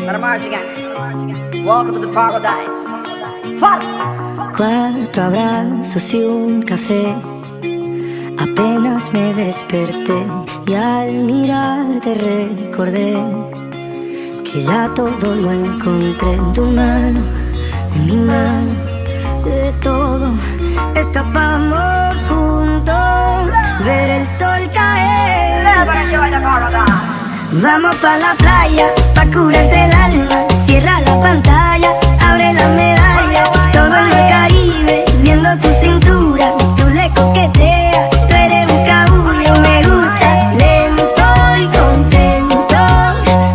Welcome to the paradise. Far. 4 abrazos y un café. Apenas me desperté y al mirarte recordé que ya todo lo encontré en tu mano, en mi mano, de todo. Escapamos juntos, ver el sol caer. Vamos pa' la playa, pa' curarte el alma. Cierra la pantalla, abre la medalla. Todo en el Caribe, viendo tu cintura. Tú le coqueteas, tú eres un cabullo. Me gusta lento y contento,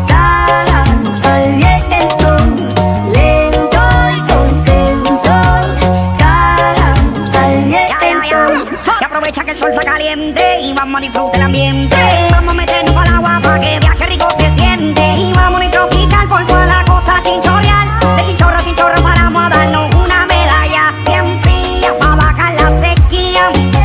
cara al viento. Lento y contento, cara al viento. Y aprovecha que el sol está caliente y vamos a disfrutar el ambiente. Vamos a meternos al agua para que veas qué rico se siente. Y vamos a tropical por toda la costa chinchorreal. De chinchorro a chinchorro paramos a darnos una medalla bien fría para bajar la sequía.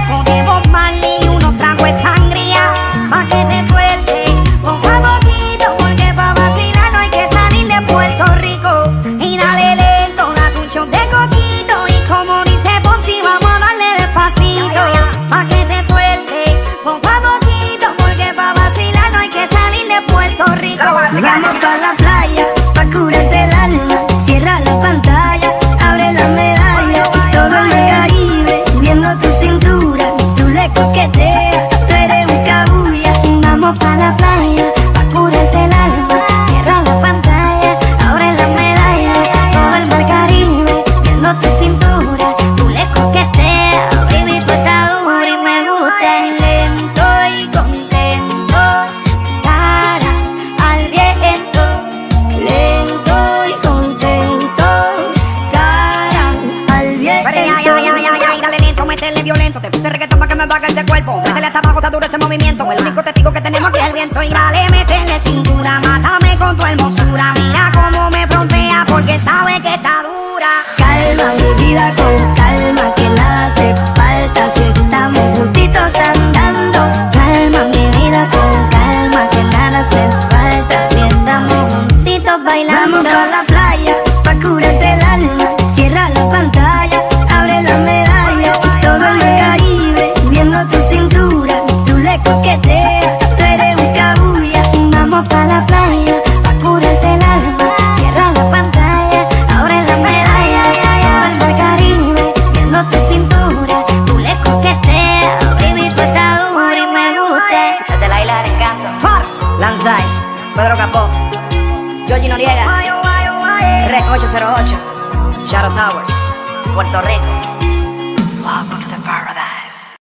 Podemos Marley y unos tragos de sangría pa' que te suelte poco a poquito, porque pa' vacilar no hay que salir de Puerto Rico. Y dale lento, date un shot de coquito. Y como dice Ponzi, vamos a darle despacito pa' que te suelte poco a poquito, porque pa' vacilar no hay que salir de Puerto Rico. Vamos pa' la playa, pa' curarte el alma. Cierra la pantalla, abre la medalla. Todo en el Caribe, viendo tu cintura. Tú le coqueteas, tú eres un cabulla. Vamos pa' la playa, pa' curarte el alma. Cierra la pantalla, abre la medalla. Todo el mar Caribe, viendo tu cintura. Tú le coqueteas, baby, tú estás dura y me gusta. Lento y contento, cara al viento. Lento y contento, cara al viento. Ay, dale lento, métele violento. Te puse reggaetón pa' que me baje ese cuerpo. Métele hasta abajo, está duro ese movimiento. El único testigo que tenemos aquí es el viento. Y dale, métele cintura, mátame con tu hermosura. Mira cómo me frontea porque sabe que está dura. Calma mi vida con calma, que nada hace falta si estamos juntitos andando. Calma mi vida con calma, que nada hace falta si estamos juntitos bailando. Vamos pa' la playa, pa' curarte el alma. Cierra la pantalla, abre la medalla. Todo en el Caribe, viendo tu cintura. Tú le coqueteas, tú eres un cabulla. Vamos pa' la playa, pa' curarte el alma. Cierra la pantalla, abre la medalla. Todo el mar Caribe, viendo tu cintura. Tú le coqueteas, baby, tú estás dura y me gusta. Desde la isla del encanto. Far. Lanzai, Pedro Capó, Georgie Noriega, Rec 808, Shadow Towers, Puerto Rico.